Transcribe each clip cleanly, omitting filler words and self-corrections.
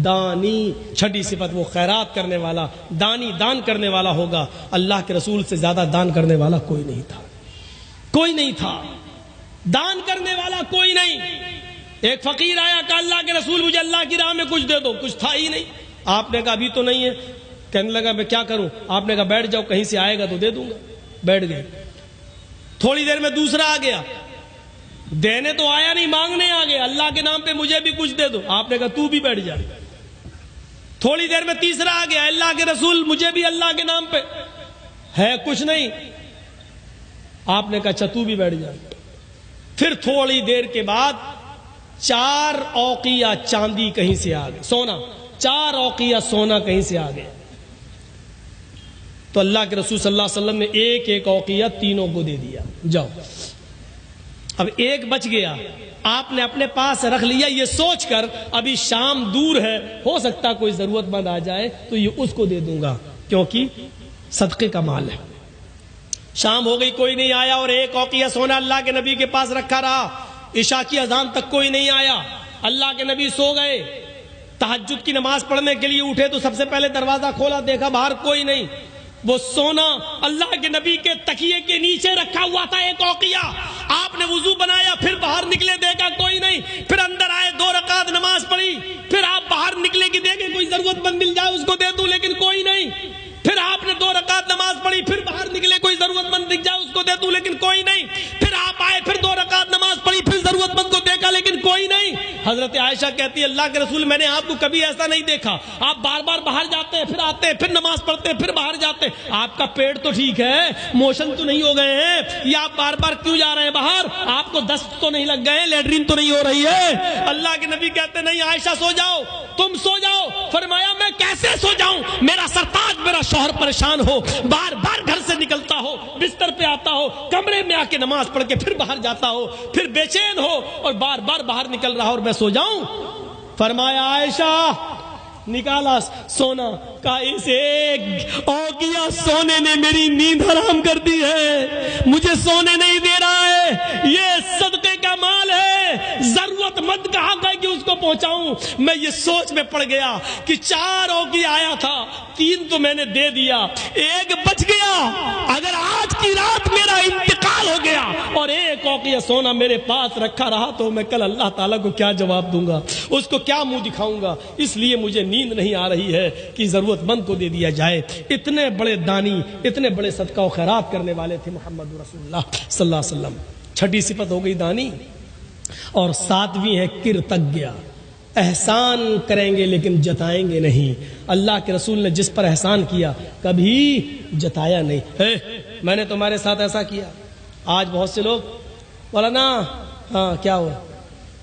دانی. چھٹی صفت وہ خیرات کرنے والا دانی دان کرنے والا ہوگا. اللہ کے رسول سے زیادہ دان کرنے والا کوئی نہیں تھا, کوئی نہیں تھا. دان کرنے والا کوئی نہیں. ایک فقیر آیا کہ اللہ کے رسول مجھے اللہ کی راہ میں کچھ دے دو. کچھ تھا ہی نہیں. آپ نے کہا ابھی تو نہیں ہے. کہنے لگا میں کیا کروں؟ آپ نے کہا بیٹھ جاؤ, کہیں سے آئے گا تو دے دوں گا. بیٹھ گئے. تھوڑی دیر میں دوسرا آ گیا. دینے تو آیا نہیں, مانگنے آ گیا. اللہ کے نام پہ مجھے بھی کچھ دے دو. آپ نے کہا تو بھی بیٹھ جا. تھوڑی دیر میں تیسرا آ گیا. اللہ کے رسول مجھے بھی اللہ کے نام پہ ہے کچھ نہیں. آپ نے کہا اچھا تو بھی بیٹھ جا. پھر تھوڑی دیر کے بعد 4 اوقیہ چاندی کہیں سے آ گئے, سونا. 4 اوقیہ سونا کہیں سے آ گئے. تو اللہ کے رسول صلی اللہ علیہ وسلم نے ایک ایک اوقیہ تینوں کو دے دیا. جاؤ. اب ایک بچ گیا. آپ نے اپنے پاس رکھ لیا یہ سوچ کر ابھی شام دور ہے, ہو سکتا کوئی ضرورت مند آ جائے تو یہ اس کو دے دوں گا, کیونکہ صدقے کا مال ہے. شام ہو گئی, کوئی نہیں آیا, اور ایک اوقیہ سونا اللہ کے نبی کے پاس رکھا رہا. عشاء کی اذان تک کوئی نہیں آیا. اللہ کے نبی سو گئے. تہجد کی نماز پڑھنے کے لیے اٹھے تو سب سے پہلے دروازہ کھولا, دیکھا باہر کوئی نہیں. وہ سونا اللہ کے نبی کے تکیے کے نیچے رکھا ہوا تھا, ایک اوقیہ. آپ نے وضو بنایا, پھر باہر نکلے, دیکھا کوئی نہیں. پھر اندر آئے, 2 رکعت نماز پڑھی. پھر آپ باہر نکلے کہ دیکھیں کوئی ضرورت مند مل جائے اس کو دے دوں, لیکن کوئی نہیں. پھر آپ نے 2 رکعت نماز پڑھی. پھر باہر نکلے, کوئی ضرورت مند دکھ جائے اس کو دے دوں, لیکن کوئی نہیں. پھر آپ آئے, پھر 2 رکعت نماز پڑھی. پھر ضرورت مند کو دیکھا, لیکن کوئی نہیں. حضرت عائشہ کہتی ہے اللہ کے رسول میں نے آپ کو کبھی ایسا نہیں دیکھا. آپ بار بار باہر جاتے, پھر آتے, پھر نماز پڑھتے, پھر باہر جاتے. آپ کا پیٹ تو ٹھیک ہے, موشن تو نہیں ہو گئے ہیں, یا آپ بار بار کیوں جا رہے ہیں باہر؟ آپ کو دست تو نہیں لگ گئے, لیٹرین تو نہیں ہو رہی ہے؟ اللہ کے نبی کہتے نہیں عائشہ سو جاؤ, تم سو جاؤ. فرمایا میں کیسے سو جاؤں؟ میرا سرتاج میرا شوہر پریشان ہو, بار بار گھر سے نکلتا ہو, بستر پہ آتا ہو, کمرے میں آ کے نماز پڑھ کے پھر باہر جاتا ہو, پھر بے چین ہو اور بار بار باہر نکل رہا اور میں سو جاؤں؟ فرمایا عائشہ نکالا سونا, کا اس ایک اوقیہ سونے نے میری نیند حرام کر دی ہے, مجھے سونے نہیں دے رہا ہے, یہ صدقے کا مال ہے, ضرورت مند کا حق ہے کہ اس کو پہنچاؤں. میں یہ سوچ میں پڑ گیا کہ 4 اوقیہ آیا تھا, 3 تو میں نے دے دیا, ایک بچ گیا. اگر آج کی رات میرا انتقال ہو گیا اور ایک اوقیہ سونا میرے پاس رکھا رہا تو میں کل اللہ تعالیٰ کو کیا جواب دوں گا, اس کو کیا منہ دکھاؤں گا؟ اس لیے مجھے نیند نہیں آ رہی ہے کہ ضرورت مند کو دے دیا جائے. اتنے بڑے دانی, اتنے بڑے صدقہ و خیرات کرنے والے تھے محمد رسول اللہ صلی اللہ علیہ وسلم. چھٹی صفت ہو گئی دانی, اور 7ویں ہے کرتگیہ. احسان کریں گے لیکن جتائیں گے نہیں. اللہ کے رسول نے جس پر احسان کیا کبھی جتایا نہیں. میں نے تمہارے ساتھ ایسا کیا. آج بہت سے لوگ بولا نا ہاں کیا ہوا,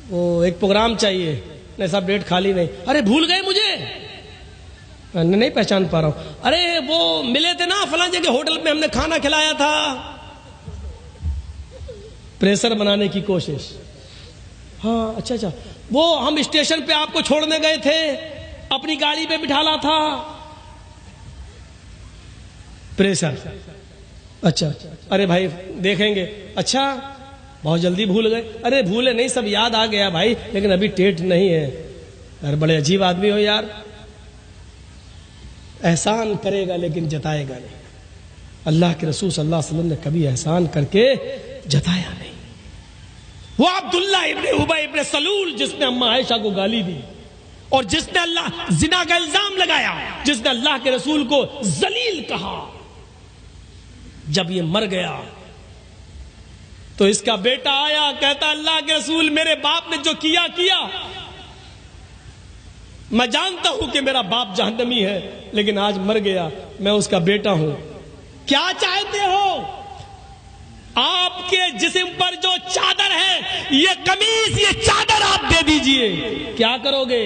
وہ ایک پروگرام چاہیے, نہیں صاحب ڈیٹ خالی نہیں. ارے بھول گئے مجھے, نہیں پہچان پا رہا ہوں. ارے وہ ملے تھے نا فلاں جگہ ہوٹل میں, ہم نے کھانا کھلایا تھا. پریشر بنانے کی کوشش. ہاں اچھا اچھا, وہ ہم اسٹیشن پہ آپ کو چھوڑنے گئے تھے, اپنی گاڑی پہ بٹھالا تھا. پریشر. اچھا ارے بھائی دیکھیں گے. اچھا بہت جلدی بھول گئے. ارے بھولے نہیں, سب یاد آ گیا بھائی, لیکن ابھی ڈیٹ نہیں ہے. یار بڑے عجیب آدمی ہو یار. احسان کرے گا لیکن جتائے گا نہیں. اللہ کے رسول صلی اللہ علیہ وسلم نے کبھی احسان کر کے جتایا نہیں. وہ عبداللہ ابن ابی ابن سلول جس نے اما عائشہ کو گالی دی, اور جس نے اللہ زنا کا الزام لگایا, جس نے اللہ کے رسول کو ذلیل کہا, جب یہ مر گیا تو اس کا بیٹا آیا, کہتا اللہ کے رسول میرے باپ نے جو کیا کیا, میں جانتا ہوں کہ میرا باپ جہنمی ہے, لیکن آج مر گیا, میں اس کا بیٹا ہوں. کیا چاہتے ہو؟ آپ کے جسم پر جو چادر ہے, یہ قمیص, یہ چادر آپ دے دیجئے. کیا کرو گے؟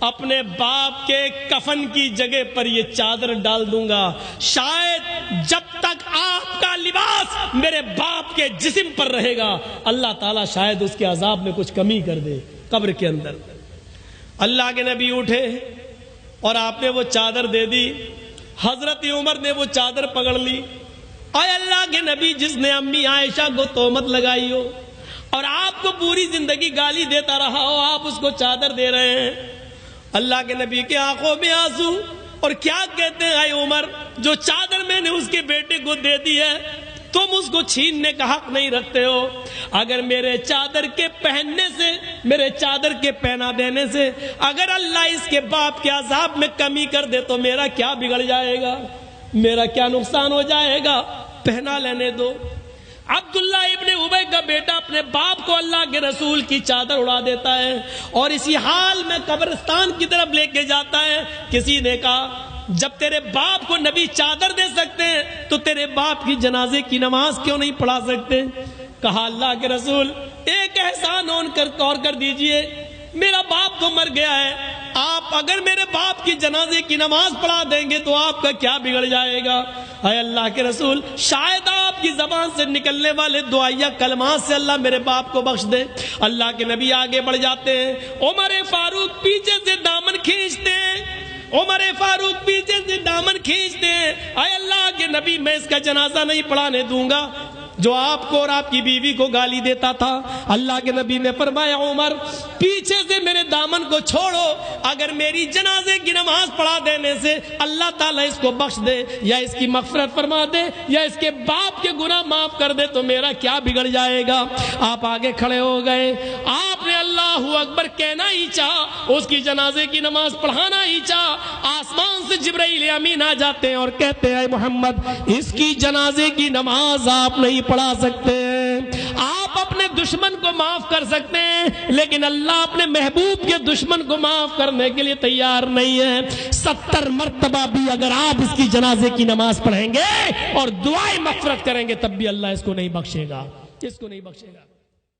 اپنے باپ کے کفن کی جگہ پر یہ چادر ڈال دوں گا. شاید جب تک آپ کا لباس میرے باپ کے جسم پر رہے گا اللہ تعالیٰ شاید اس کے عذاب میں کچھ کمی کر دے قبر کے اندر. اللہ کے نبی اٹھے اور آپ نے وہ چادر دے دی. حضرت عمر نے وہ چادر پکڑ لی. اے اللہ کے نبی, جس نے امی عائشہ کو تہمت لگائی ہو اور آپ کو پوری زندگی گالی دیتا رہا ہو, آپ اس کو چادر دے رہے ہیں. اللہ کے نبی کی آنکھوں میں آنسو، اور کیا کہتے ہیں، اے عمر، جو چادر میں نے اس کے بیٹے کو دے دی ہے تم اس کو چھیننے کا حق نہیں رکھتے ہو۔ اگر میرے چادر کے پہننے سے، میرے چادر کے پہنا دینے سے اگر اللہ اس کے باپ کے عذاب میں کمی کر دے تو میرا کیا بگڑ جائے گا، میرا کیا نقصان ہو جائے گا، پہنا لینے دو۔ عبداللہ ابن ابی کا بیٹا اپنے باپ کو اللہ کے رسول کی چادر اڑا دیتا ہے اور اسی حال میں قبرستان کی طرف لے کے جاتا ہے۔ کسی نے کہا جب تیرے باپ کو نبی چادر دے سکتے ہیں تو تیرے باپ کی جنازے کی نماز کیوں نہیں پڑھا سکتے؟ کہا اللہ کے رسول ایک احسان اور کر دیجئے، میرا باپ تو مر گیا ہے، آپ اگر میرے باپ کی جنازے کی نماز پڑھا دیں گے تو آپ کا کیا بگڑ جائے گا؟ اے اللہ کے رسول شاید آپ کی زبان سے نکلنے والے دعائیہ کلمات سے اللہ میرے باپ کو بخش دے۔ اللہ کے نبی آگے بڑھ جاتے ہیں، عمر فاروق پیچھے سے دامن کھینچتے ہیں، عمر فاروق پیچھے سے دامن کھینچتے ہیں، اے اللہ کے نبی میں اس کا جنازہ نہیں پڑھانے دوں گا جو آپ کو اور آپ کی بیوی کو گالی دیتا تھا۔ اللہ کے نبی نے فرمایا عمر پیچھے سے میرے دامن کو چھوڑو، اگر میری جنازے کی نماز پڑھا دینے سے اللہ تعالیٰ اس کو بخش دے یا اس کی مغفرت فرما دے یا اس کے باپ کے گناہ معاف کر دے تو میرا کیا بگڑ جائے گا؟ آپ آگے کھڑے ہو گئے، آپ نے اللہ اکبر کہنا ہی چاہا، اس کی جنازے کی نماز پڑھانا ہی چاہا، آسمان سے جبرائیل امین آ جاتے ہیں اور کہتے ہیں محمد اس کی جنازے کی نماز آپ نہیں پڑھا سکتے ہیں، آپ اپنے دشمن کو معاف کر سکتے ہیں لیکن اللہ اپنے محبوب کے دشمن کو معاف کرنے کے لیے تیار نہیں ہے۔ 70 مرتبہ بھی اگر آپ اس کی جنازے کی نماز پڑھیں گے اور دعائیں مغفرت کریں گے تب بھی اللہ اس کو نہیں بخشے گا، اس کو نہیں بخشے گا۔